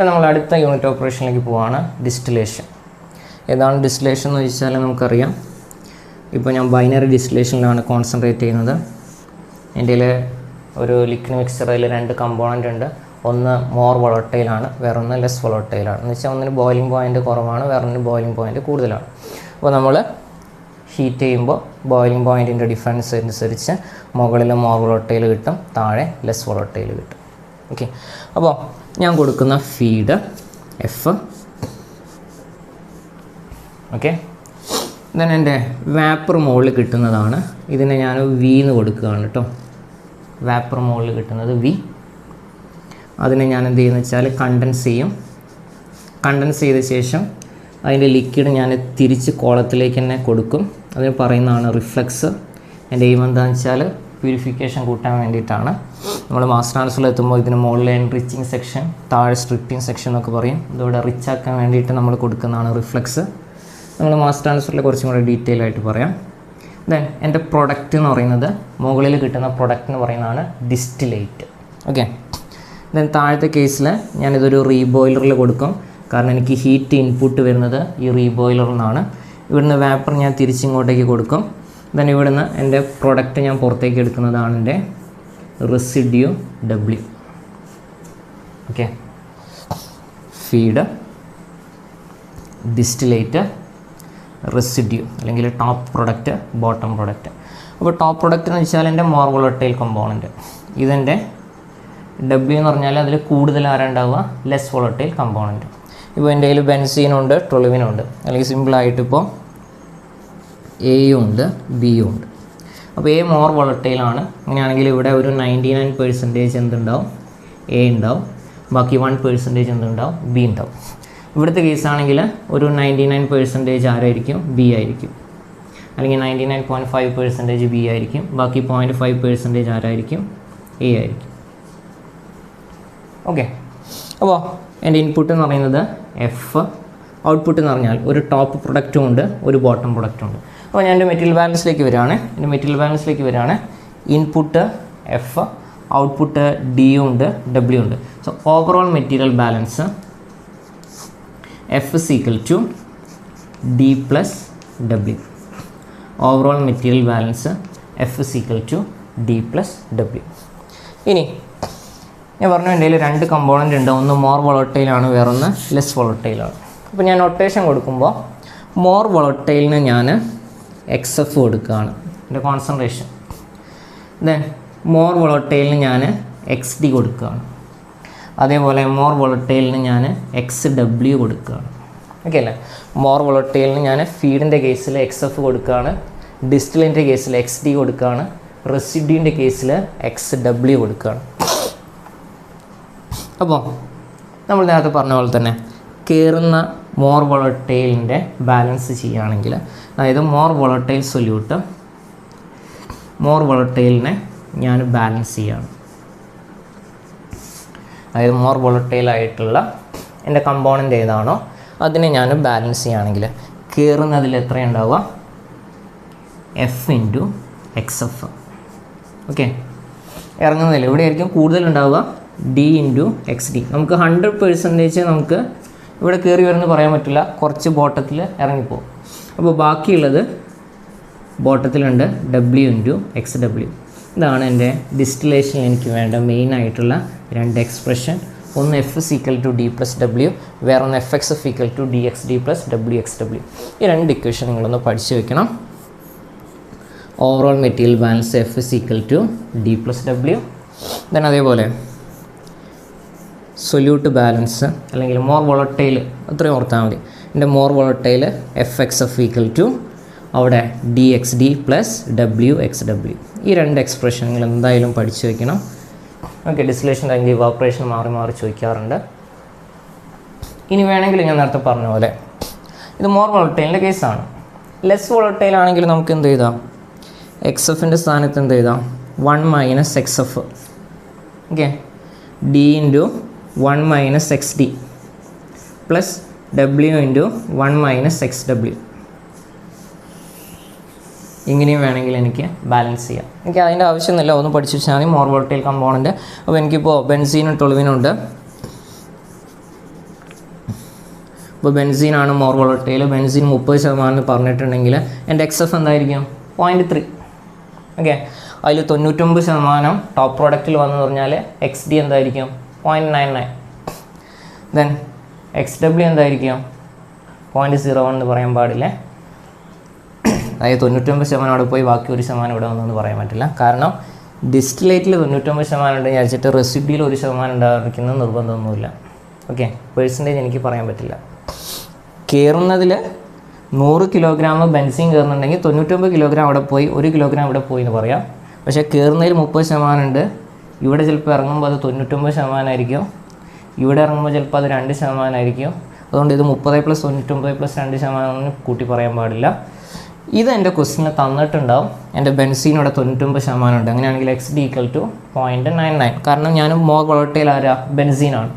നമ്മൾ അടുത്ത യൂണിറ്റ് ഓപ്പറേഷനിലേക്ക് പോവുകയാണ്, ഡിസ്റ്റിലേഷൻ. ഏതാണ് ഡിസ്റ്റിലേഷൻ എന്ന് ചോദിച്ചാൽ നമുക്കറിയാം. ഇപ്പോൾ ഞാൻ ബൈനറി ഡിസ്റ്റിലേഷനിലാണ് കോൺസെൻട്രേറ്റ് ചെയ്യുന്നത്. എൻ്റെ ഒരു ലിക്വിഡ് മിക്സ്ചറിൽ 2 കമ്പോണൻ്റ് ഉണ്ട്. ഒന്ന് മോർ വോളട്ടൈലാണ്, വേറൊന്ന് ലെസ് വോളട്ടൈലാണ്. എന്ന് വെച്ചാൽ ഒന്നിന് ബോയിലിംഗ് പോയിൻ്റ് കുറവാണ്, വേറൊന്നിന് ബോയിലിംഗ് പോയിൻ്റ് കൂടുതലാണ്. അപ്പോൾ നമ്മൾ ഹീറ്റ് ചെയ്യുമ്പോൾ ബോയിലിംഗ് പോയിൻറ്റിൻ്റെ ഡിഫറൻസ് അനുസരിച്ച് മുകളിൽ മോർ വോളട്ടൈൽ കിട്ടും, താഴെ ലെസ് വോളട്ടൈൽ കിട്ടും. ഓക്കെ, അപ്പോൾ ഞാൻ കൊടുക്കുന്ന ഫീഡ് എഫ്. ഓക്കെ, ദെൻ എൻ്റെ വാപ്പർ മുകളിൽ കിട്ടുന്നതാണ്. ഇതിനെ ഞാൻ വി എന്ന് കൊടുക്കുകയാണ് കേട്ടോ. വാപ്പർ മുകളിൽ കിട്ടുന്നത് വി. അതിനെ ഞാൻ എന്ത് ചെയ്യുന്നത് വെച്ചാൽ കണ്ടൻസ് ചെയ്യും. കണ്ടൻസ് ചെയ്ത ശേഷം അതിൻ്റെ ലിക്വിഡ് ഞാൻ തിരിച്ച് കോളത്തിലേക്ക് തന്നെ കൊടുക്കും. അതിന് പറയുന്നതാണ് റിഫ്ലക്സ്. എൻ്റെ എയിം എന്താണെന്ന് വെച്ചാൽ പ്യൂരിഫിക്കേഷൻ കൂട്ടാൻ വേണ്ടിയിട്ടാണ്. നമ്മൾ മാസ് ട്രാൻസ്ഫറിൽ എത്തുമ്പോൾ ഇതിന് മുകളിൽ എൻറിച്ചിങ് സെക്ഷൻ, താഴെ സ്ട്രിപ്പിംഗ് സെക്ഷൻ എന്നൊക്കെ പറയും. ഇതോടെ റിച്ച് ആക്കാൻ വേണ്ടിയിട്ട് നമ്മൾ കൊടുക്കുന്നതാണ് റിഫ്ലക്സ്. നമ്മൾ മാസ് ട്രാൻസ്ഫറിൽ കുറച്ചും കൂടെ ഡീറ്റെയിൽ ആയിട്ട് പറയാം. ദെൻ എൻ്റെ പ്രൊഡക്റ്റ് എന്ന് പറയുന്നത്, മുകളിൽ കിട്ടുന്ന പ്രൊഡക്റ്റ് എന്ന് പറയുന്നതാണ് ഡിസ്റ്റിലേറ്റ്. ഓക്കെ, ദെൻ താഴത്തെ കേസിൽ ഞാനിതൊരു റീബോയിലറിൽ കൊടുക്കും. കാരണം എനിക്ക് ഹീറ്റ് ഇൻപുട്ട് വരുന്നത് ഈ റീബോയിലറിൽ നിന്നാണ്. ഇവിടുന്ന് വാപ്പർ ഞാൻ തിരിച്ചിങ്ങോട്ടേക്ക് കൊടുക്കും. ദെൻ ഇവിടുന്ന് എൻ്റെ പ്രൊഡക്റ്റ് ഞാൻ പുറത്തേക്ക് എടുക്കുന്നതാണ് എൻ്റെ residue W. Okay, feed, distillate, residue അല്ലെങ്കിൽ ടോപ്പ് പ്രൊഡക്റ്റ്, ബോട്ടം പ്രൊഡക്റ്റ്. അപ്പോൾ ടോപ്പ് പ്രൊഡക്റ്റ് എന്ന് വെച്ചാൽ എൻ്റെ മോർ വോളട്ടൈൽ കമ്പോണൻറ്റ്. ഇതെൻ്റെ ഡബ്ല്യു എന്ന് പറഞ്ഞാൽ അതിൽ കൂടുതൽ ആരുണ്ടാവുക, ലെസ് വോളട്ടൈൽ കമ്പോണൻറ്റ്. ഇപ്പോൾ എൻ്റെ കയ്യിൽ ബെൻസീനുണ്ട്, ടൊളുവിനുണ്ട്. അല്ലെങ്കിൽ സിമ്പിളായിട്ട് ഇപ്പോൾ എയും ഉണ്ട്, ബിയും ഉണ്ട്. അപ്പോൾ എ മോർ വോളട്ടൈലാണ്. അങ്ങനെയാണെങ്കിൽ ഇവിടെ ഒരു 99% എന്തുണ്ടാവും, എ ഉണ്ടാവും. ബാക്കി 1% എന്തുണ്ടാവും, ബി ഉണ്ടാവും. ഇവിടുത്തെ കേസാണെങ്കിൽ ഒരു 99% ആരായിരിക്കും, ബി ആയിരിക്കും. അല്ലെങ്കിൽ 99.5% ബി ആയിരിക്കും. ബാക്കി 0.5% ആരായിരിക്കും, എ ആയിരിക്കും. ഓക്കെ, അപ്പോൾ എൻ്റെ ഇൻപുട്ട് എന്ന് പറയുന്നത് എഫ്. ഔട്ട്പുട്ട് എന്ന് പറഞ്ഞാൽ ഒരു ടോപ്പ് പ്രൊഡക്റ്റും ഉണ്ട്, ഒരു ബോട്ടം പ്രൊഡക്റ്റും ഉണ്ട്. അപ്പോൾ ഞാൻ എൻ്റെ മെറ്റീരിയൽ ബാലൻസിലേക്ക് വരികയാണ്. ഇൻപുട്ട് എഫ്, ഔട്ട്പുട്ട് ഡിയും ഉണ്ട്, ഡബ്ല്യു ഉണ്ട്. So overall material balance F is equal to D plus W. Overall material balance F is equal to D plus W. ഇനി ഞാൻ പറഞ്ഞു എൻ്റെ കയ്യിൽ 2 കമ്പോണൻ്റ് ഉണ്ട്. ഒന്ന് മോർ വോളട്ടൈലാണ്, വേറൊന്ന് ലെസ് വോളട്ടൈലാണ്. അപ്പോൾ ഞാൻ നൊട്ടേഷൻ കൊടുക്കുമ്പോൾ മോർ വോളട്ടൈലിന് ഞാൻ എക്സ് എഫ് കൊടുക്കുകയാണ്, എൻ്റെ കോൺസെൻട്രേഷൻ. ദെൻ മോർ വോളട്ടൈലിന് ഞാൻ എക്സ് ഡി കൊടുക്കുകയാണ്. അതേപോലെ മോർ വോളട്ടൈലിന് ഞാൻ എക്സ് ഡബ്ല്യു കൊടുക്കുകയാണ്. ഓക്കെ അല്ലേ? മോർ വോളട്ടൈലിന് ഞാൻ ഫീഡിൻ്റെ കേസിൽ എക്സ് എഫ് കൊടുക്കുകയാണ്, ഡിസ്റ്റിലിൻ്റെ കേസിൽ എക്സ് ഡി കൊടുക്കുകയാണ്, റെസിഡ്യൂൻ്റെ കേസിൽ എക്സ് ഡബ്ല്യു കൊടുക്കുകയാണ്. അപ്പോൾ നമ്മൾ നേരത്തെ പറഞ്ഞ പോലെ തന്നെ കയറുന്ന മോർ വോളട്ടൈലിൻ്റെ ബാലൻസ് ചെയ്യുകയാണെങ്കിൽ, അതായത് മോർ വോളട്ടൈൽ സൊല്യൂട്ട് മോർ വോളട്ടൈലിനെ ഞാൻ ബാലൻസ് ചെയ്യുകയാണ്. അതായത് മോർ വോളട്ടൈലായിട്ടുള്ള എൻ്റെ കമ്പോണൻ്റ് ഏതാണോ അതിനെ ഞാൻ ബാലൻസ് ചെയ്യുകയാണെങ്കിൽ കയറുന്നതിൽ എത്രയുണ്ടാവുക, F into X F. Okay, ഇറങ്ങുന്നതിൽ എവിടെയായിരിക്കും കൂടുതലുണ്ടാവുക, ഡി ഇൻറ്റു എക്സ് ഡി. നമുക്ക് 100% നമുക്ക് ഇവിടെ കയറി വരുമെന്ന് പറയാൻ പറ്റില്ല, കുറച്ച് ബോട്ടത്തിൽ ഇറങ്ങിപ്പോകും. അപ്പോൾ ബാക്കിയുള്ളത് ബോട്ടത്തിലുണ്ട് ഡബ്ല്യു ഇൻറ്റു എക്സ് ഡബ്ല്യു. ഇതാണ് എൻ്റെ ഡിസ്റ്റിലേഷനിൽ എനിക്ക് വേണ്ട മെയിനായിട്ടുള്ള 2 എക്സ്പ്രഷൻ. ഒന്ന് F is equal to D plus W, വേറൊന്ന് F X F equal to D X D plus W X W. ഈ 2 ഇക്വേഷൻ നിങ്ങളൊന്ന് പഠിച്ചു വെക്കണം. Overall material balance F is equal to D plus W. Then അതേപോലെ solute balance അല്ലെങ്കിൽ more volatile, അത്രയും ഓർത്താൽ മതി. എൻ്റെ more volatile F X F equal to അവിടെ D X D plus W X W. ഈ 2 എക്സ്പ്രഷൻ നിങ്ങൾ എന്തായാലും പഠിച്ചു വയ്ക്കണം. ഓക്കെ, ഡിസ്റ്റിലേഷൻ കഴിഞ്ഞ് ഇവാപ്പറേഷൻ മാറി മാറി ചോദിക്കാറുണ്ട്. ഇനി വേണമെങ്കിൽ ഞാൻ നേരത്തെ പറഞ്ഞ പോലെ ഇത് മോർ വോളട്ടൈലിൻ്റെ കേസാണ്. ലെസ് വോളട്ടൈൽ ആണെങ്കിൽ നമുക്ക് എന്ത് ചെയ്താം, എക്സ് എഫിൻ്റെ സ്ഥാനത്ത് എന്ത് ചെയ്താം, 1 minus X F. Okay, D into 1 minus X D plus W into 1 minus X W. ഇങ്ങനെയും വേണമെങ്കിൽ എനിക്ക് ബാലൻസ് ചെയ്യാം. എനിക്ക് അതിൻ്റെ ആവശ്യമൊന്നുമില്ല, ഒന്ന് പഠിച്ചു വെച്ചാൽ മതി. More volatile component. അപ്പോൾ എനിക്കിപ്പോൾ ബെൻസീനും ടൊളുവിനും ഉണ്ട്. ഇപ്പോൾ ബെൻസീനാണ് മോർ വോളറ്റൈൽ. ബെൻസീൻ 30% പറഞ്ഞിട്ടുണ്ടെങ്കിൽ എൻ്റെ XF എന്തായിരിക്കും? 0.3. ഓക്കെ, അതിൽ 99% ടോപ്പ് പ്രോഡക്റ്റിൽ വന്നെന്ന് പറഞ്ഞാൽ XD എന്തായിരിക്കും? 0.99. ദെൻ XW എന്തായിരിക്കും? 0.01 എന്ന് പറയാൻ പാടില്ല. അതായത് 99% അവിടെ പോയി ബാക്കി 1% ഇവിടെ വന്നെന്ന് പറയാൻ പറ്റില്ല. കാരണം ഡിസ്റ്റിലേറ്റിൽ 99% ഉണ്ടെന്ന് വിചാരിച്ചിട്ട് റെസിഡ്യൂയിൽ 1% ഉണ്ടായിരിക്കുന്ന നിർബന്ധമൊന്നുമില്ല. ഓക്കെ, പേഴ്സൻറ്റേജ് എനിക്ക് പറയാൻ പറ്റില്ല. കയറുന്നതിൽ 100 കിലോഗ്രാം ബെൻസീൻ കയറുന്നുണ്ടെങ്കിൽ 99 കിലോഗ്രാം അവിടെ പോയി, 1 കിലോഗ്രാം ഇവിടെ പോയി എന്ന് പറയാം. പക്ഷേ കയറുന്നതിൽ 30% ഉണ്ട്. ഇവിടെ ചിലപ്പോൾ ഇറങ്ങുമ്പോൾ അത് 99% ആയിരിക്കും. ഇവിടെ ഇറങ്ങുമ്പോൾ ചിലപ്പോൾ അത് 2% ആയിരിക്കും. അതുകൊണ്ട് ഇത് 30 + 99 + 2% കൂട്ടി പറയാൻ പാടില്ല. ഇത് എൻ്റെ ക്വസ്റ്റിന് തന്നിട്ടുണ്ടാവും. എൻ്റെ ബെൻസീനോടെ 99% ഉണ്ട്. അങ്ങനെയാണെങ്കിൽ XD = 0.99. കാരണം ഞാൻ മോർ വോളറ്റൈൽ ആരാ? ബെൻസീനാണ്.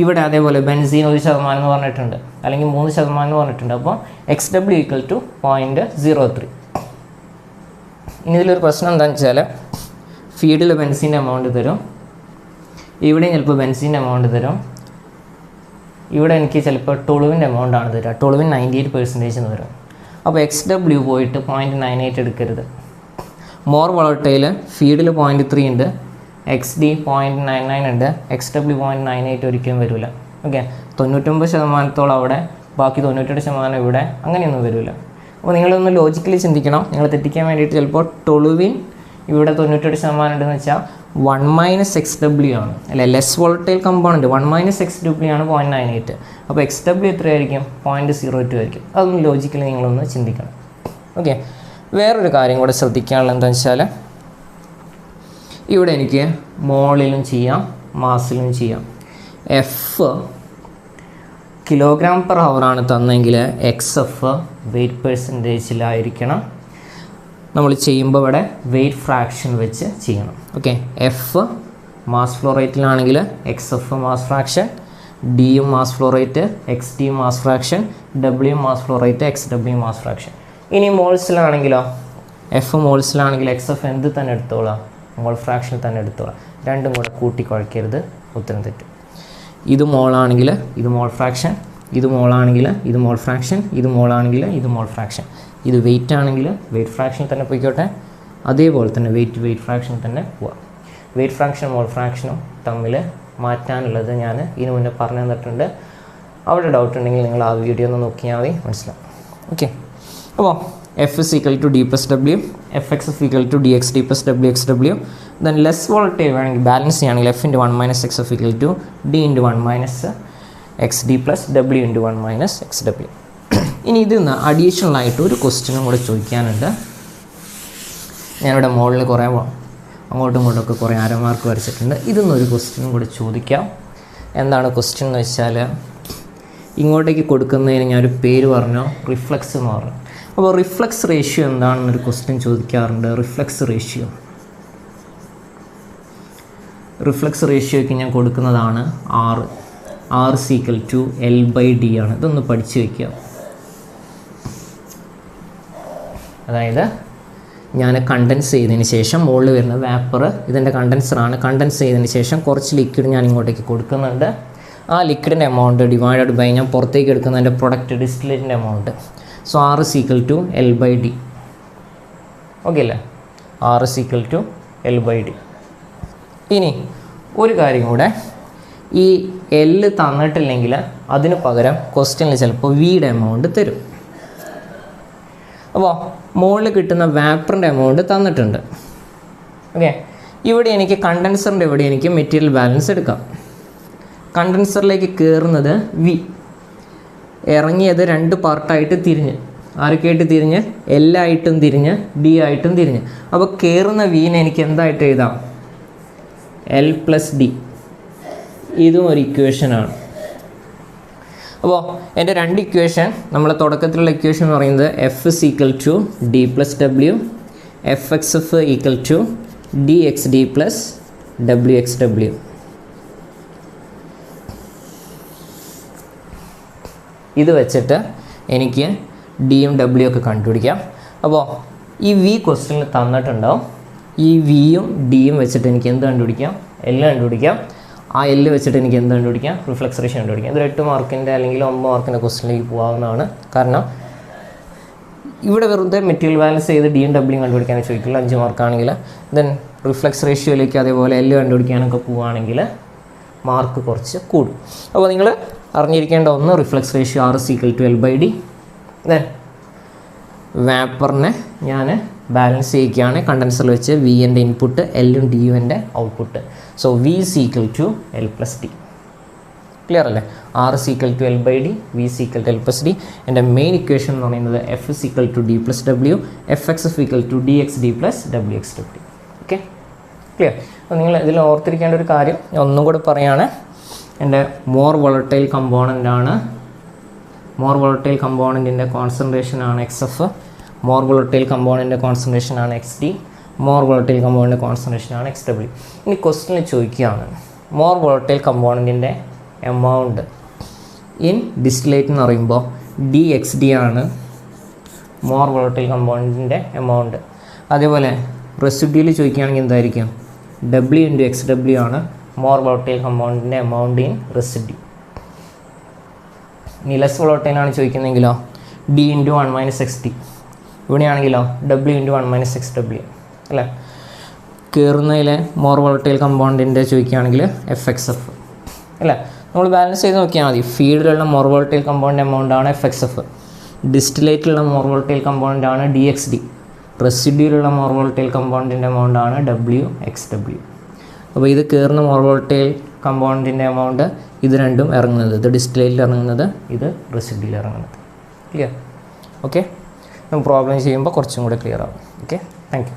ഇവിടെ അതേപോലെ ബെൻസീൻ 1% എന്ന് പറഞ്ഞിട്ടുണ്ട്, അല്ലെങ്കിൽ 3% എന്ന് പറഞ്ഞിട്ടുണ്ട്. അപ്പോൾ XW = 0.03. ഇനി ഇതിലൊരു പ്രശ്നം എന്താണെന്ന് വെച്ചാൽ ഫീഡിൽ ബെൻസീൻ്റെ എമൗണ്ട് തരും, ഇവിടെയും ചിലപ്പോൾ ബെൻസീൻ്റെ എമൗണ്ട് തരും, ഇവിടെ എനിക്ക് ചിലപ്പോൾ ടൊളുവിൻ്റെ എമൗണ്ടാണ് തരിക. ടൊളുവിൻ 98% എന്ന് വരും. അപ്പോൾ XW പോയിട്ട് 0.98 എടുക്കരുത്. മോർ വോളറ്റൈൽ ഫീഡിൽ 0.3 ഉണ്ട്, XD 0.99 ഉണ്ട്, XW 0.98 ഒരിക്കലും വരില്ല. ഓക്കെ, 99% അവിടെ, ബാക്കി 98% ഇവിടെ, അങ്ങനെയൊന്നും വരില്ല. അപ്പോൾ നിങ്ങളൊന്ന് ലോജിക്കലി ചിന്തിക്കണം. നിങ്ങൾ തെറ്റിക്കാൻ വേണ്ടിയിട്ട് ചിലപ്പോൾ ടൊളുവിൻ ഇവിടെ 98% ഉണ്ടെന്ന് വെച്ചാൽ 1 - XW ആണ്, അല്ലെ ലെസ് വോളറ്റൈൽ കമ്പോണൻറ്റ്. 1 - XW ആണ് 0.98. അപ്പോൾ XW എത്രയായിരിക്കും? 0.02 ആയിരിക്കും. അതൊന്ന് ലോജിക്കലി നിങ്ങളൊന്ന് ചിന്തിക്കണം. ഓക്കെ, വേറൊരു കാര്യം കൂടെ ശ്രദ്ധിക്കാനുള്ളത് എന്താണെന്ന് വെച്ചാൽ ഇവിടെ എനിക്ക് മോളിലും ചെയ്യാം, മാസിലും ചെയ്യാം. F kg/h ആണ് തന്നെങ്കിൽ XF വെയ്റ്റ് പെർസെൻറ്റേജിലായിരിക്കണം. നമ്മൾ ചെയ്യുമ്പോൾ ഇവിടെ വെയ്റ്റ് ഫ്രാക്ഷൻ വെച്ച് ചെയ്യണം. ഓക്കെ, F മാസ് ഫ്ലോ റേറ്റിലാണെങ്കിൽ XF mass fraction, D mass flow rate, XD mass fraction, W mass flow rate, XW mass fraction. ഇനി മോൾസിലാണെങ്കിലോ, F മോൾസിലാണെങ്കിൽ XF എന്ത് തന്നെ എടുത്തോളാം? മോൾ ഫ്രാക്ഷൻ തന്നെ എടുത്തോളാം. രണ്ടും കൂടെ കൂട്ടി കുഴക്കരുത്, ഉത്തരം തെറ്റും. ഇത് മോളാണെങ്കിൽ ഇത് മോൾ ഫ്രാക്ഷൻ, ഇത് മോളാണെങ്കിൽ ഇത് മോൾ ഫ്രാക്ഷൻ, ഇത് മോളാണെങ്കിൽ ഇത് മോൾ ഫ്രാക്ഷൻ. ഇത് വെയിറ്റ് ആണെങ്കിൽ വെയിറ്റ് ഫ്രാക്ഷൻ തന്നെ പോയിക്കോട്ടെ, അതേപോലെ തന്നെ വെയിറ്റ് ഫ്രാക്ഷൻ തന്നെ പോവാം. വെയിറ്റ് ഫ്രാക്ഷൻ മോൾ ഫ്രാക്ഷനും തമ്മിൽ മാറ്റാനുള്ളത് ഞാൻ ഇതിനു മുന്നേ പറഞ്ഞു തന്നിട്ടുണ്ട്. അവിടെ ഡൗട്ട് ഉണ്ടെങ്കിൽ നിങ്ങൾ ആ വീഡിയോ ഒന്ന് നോക്കിയാൽ മതി, മനസ്സിലാവും. ഓക്കെ, അപ്പോൾ F = D + W, FXF = DXD + WXW. Then less volatile വേണമെങ്കിൽ ബാലൻസ് ചെയ്യുകയാണെങ്കിൽ F × 1 - XF = D × 1 - XD + W × 1 - XW. ഇനി ഇതിൽ നിന്ന് അഡീഷണൽ ആയിട്ട് ഒരു ക്വസ്റ്റ്യനും കൂടെ ചോദിക്കാനുണ്ട്. ഞാനിവിടെ മുകളിൽ കുറേ അങ്ങോട്ടും ഇങ്ങോട്ടൊക്കെ കുറേ അരമാർക്ക് വരച്ചിട്ടുണ്ട്. ഇതൊന്നൊരു ക്വസ്റ്റ്യനും കൂടെ ചോദിക്കാം. എന്താണ് ക്വസ്റ്റ്യൻ എന്ന് വെച്ചാൽ, ഇങ്ങോട്ടേക്ക് കൊടുക്കുന്നതിന് ഞാനൊരു പേര് പറഞ്ഞു, റിഫ്ലക്സ് എന്ന് പറഞ്ഞു. അപ്പോൾ റിഫ്ലക്സ് റേഷ്യോ എന്താണെന്നൊരു ക്വസ്റ്റ്യൻ ചോദിക്കാറുണ്ട്. റിഫ്ലക്സ് റേഷ്യോയ്ക്ക് ഞാൻ കൊടുക്കുന്നതാണ് R = L/D ആണ്. ഇതൊന്ന് പഠിച്ചു വയ്ക്കുക. അതായത് ഞാൻ കണ്ടൻസ് ചെയ്തതിന് ശേഷം മുകളിൽ വരുന്ന വേപ്പർ ഇതെൻ്റെ കണ്ടൻസറാണ്. കണ്ടൻസ് ചെയ്തതിന് ശേഷം കുറച്ച് ലിക്വിഡ് ഞാൻ ഇങ്ങോട്ടേക്ക് കൊടുക്കുന്നുണ്ട്. ആ ലിക്വിഡിൻ്റെ എമൗണ്ട് ഡിവൈഡഡ് ബൈ ഞാൻ പുറത്തേക്ക് എടുക്കുന്നതിൻ്റെ പ്രൊഡക്റ്റ് ഡിസ്റ്റിലേറ്റിൻ്റെ amount. So R = L/D. Okay അല്ലേ? R = L/D. ഇനി ഒരു കാര്യം കൂടെ, ഈ L തന്നിട്ടില്ലെങ്കിൽ അതിന് പകരം ക്വസ്റ്റ്യനിൽ ചിലപ്പോൾ വിയുടെ എമൗണ്ട് തരും. അപ്പോൾ മുകളിൽ കിട്ടുന്ന വേപ്പറിൻ്റെ എമൗണ്ട് തന്നിട്ടുണ്ട്. ഓക്കെ, ഇവിടെ എനിക്ക് കണ്ടൻസറിൻ്റെ ഇവിടെ എനിക്ക് മെറ്റീരിയൽ ബാലൻസ് എടുക്കാം. കണ്ടൻസറിലേക്ക് കയറുന്നത് V, ഇറങ്ങിയത് 2 പാർട്ടായിട്ട് തിരിഞ്ഞ്, ആരൊക്കെയായിട്ട് തിരിഞ്ഞ്? L ആയിട്ടും തിരിഞ്ഞ്, D ആയിട്ടും തിരിഞ്ഞ്. അപ്പോൾ കയറുന്ന Vനെ എനിക്ക് എന്തായിട്ട് എഴുതാം? L + D. ഇതും ഒരു ഇക്വേഷനാണ്. അപ്പോൾ എൻ്റെ 2 ഇക്വേഷൻ, നമ്മളെ തുടക്കത്തിലുള്ള ഇക്വേഷൻ എന്ന് പറയുന്നത് F = D + W, FXF = DXD + WXW. ഇത് വെച്ചിട്ട് എനിക്ക് ഡിയും ഡബ്ല്യു ഒക്കെ കണ്ടുപിടിക്കാം. അപ്പോൾ ഈ വി ക്വസ്റ്റ്യനിൽ തന്നിട്ടുണ്ടാവും. ഈ വിയും ഡിയും വെച്ചിട്ട് എനിക്ക് എന്ത് കണ്ടുപിടിക്കാം? എൽ കണ്ടുപിടിക്കാം. ആ എൽ വെച്ചിട്ട് എനിക്ക് എന്ത് കണ്ടുപിടിക്കാം? റിഫ്ലക്സ് റേഷ്യോ കണ്ടുപിടിക്കാം. ഇതൊരു 8 മാർക്കിൻ്റെ അല്ലെങ്കിൽ 9 മാർക്കിൻ്റെ ക്വസ്റ്റ്യനിലേക്ക് പോകാവുന്നതാണ്. കാരണം ഇവിടെ വെറുതെ മെറ്റീരിയൽ ബാലൻസ് ചെയ്ത് ഡിയും ഡബ്ല്യൂയും കണ്ടുപിടിക്കാനേ ചോദിക്കില്ല 5 മാർക്കാണെങ്കിൽ. ദെൻ റിഫ്ലക്സ് റേഷ്യോയിലേക്ക് അതേപോലെ എൽ കണ്ടുപിടിക്കാനൊക്കെ പോവുകയാണെങ്കിൽ മാർക്ക് കുറച്ച് കൂടും. അപ്പോൾ നിങ്ങൾ അറിഞ്ഞിരിക്കേണ്ട ഒന്ന്, റിഫ്ലക്സ് റേഷ്യോ R=L/D. ദെൻ വാപ്പറിനെ ഞാൻ ബാലൻസ് ചെയ്യിക്കുകയാണ് കണ്ടൻസറിൽ വെച്ച്. വി എൻ്റെ ഇൻപുട്ട്, എല്ലും ഡിയും എൻ്റെ ഔട്ട്പുട്ട്. So V=L+D. ക്ലിയർ അല്ലേ? R=L/D, V=L+D. എൻ്റെ മെയിൻ ഇക്വേഷൻ എന്ന് പറയുന്നത് F=D+W, Fx=dxD+WxW. Okay, clear? അപ്പോൾ നിങ്ങൾ ഇതിൽ ഓർത്തിരിക്കേണ്ട ഒരു കാര്യം ഞാൻ ഒന്നും കൂടി പറയുകയാണ്. എൻ്റെ മോർ വോളട്ടൈൽ കമ്പോണൻ്റാണ്. മോർ വോളട്ടൈൽ കമ്പോണൻറ്റിൻ്റെ കോൺസെൻട്രേഷനാണ് XF. മോർ വോളട്ടൈൽ കമ്പോണൻറ്റിൻ്റെ കോൺസെൻട്രേഷനാണ് XD. മോർ വോളട്ടൈൽ കമ്പോണൻറ്റിൻ്റെ കോൺസെൻട്രേഷനാണ് XW. ഇനി ക്വസ്റ്റ്യനിൽ ചോദിക്കുകയാണ് മോർ വോളട്ടൈൽ കമ്പോണൻറ്റിൻ്റെ എമൗണ്ട് ഇൻ ഡിസ്റ്റിലേറ്റ് എന്ന് പറയുമ്പോൾ DXD ആണ് മോർ വോളട്ടൈൽ കമ്പോണൻറ്റിൻ്റെ എമൗണ്ട്. അതേപോലെ റെസിഡ്യൂയിൽ ചോദിക്കുകയാണെങ്കിൽ എന്തായിരിക്കും? W×XW ആണ് മോർ വോളട്ടൈൽ കമ്പോണൻറ്റിൻ്റെ എമൗണ്ട് ഇൻ റെസിഡ്യൂ. ഇനി ലെസ് വോളട്ടൈലാണ് ചോദിക്കുന്നതെങ്കിലോ D×1-XD. ഇവിടെയാണെങ്കിലോ W×1-XW അല്ലേ? കയറുന്നതിലെ മോർ വോളട്ടൈൽ കമ്പോണൻറ്റിൻ്റെ ചോദിക്കുകയാണെങ്കിൽ FXF അല്ലേ? നമ്മൾ ബാലൻസ് ചെയ്ത് നോക്കിയാൽ മതി. ഫീൽഡിലുള്ള മോർ വോളട്ടൈൽ കമ്പോണൻ്റ് എമൗണ്ട് ആണ് FXF. ഡിസ്റ്റിലേറ്റിലുള്ള മോർ വോളട്ടൈൽ കമ്പോണൻ്റ് ആണ് DXD. റെസിഡ്യൂലുള്ള മോർ വോളട്ടൈൽ കമ്പോണൻറ്റിൻ്റെ എമൗണ്ട് ആണ് WXW. അപ്പോൾ ഇത് കയറുന്ന മോർ വോളട്ടൈൽ കമ്പോണൻറ്റിൻ്റെ എമൗണ്ട്, ഇത് രണ്ടും ഇറങ്ങുന്നത്, ഇത് ഡിസ്റ്റിലേറ്റിൽ ഇറങ്ങുന്നത്, ഇത് റെസിഡ്യൂയിൽ ഇറങ്ങുന്നത്. ക്ലിയർ? ഓക്കെ, നമുക്ക് പ്രോബ്ലം ചെയ്യുമ്പോൾ കുറച്ചും കൂടെ ക്ലിയർ ആവും. Okay, thank you.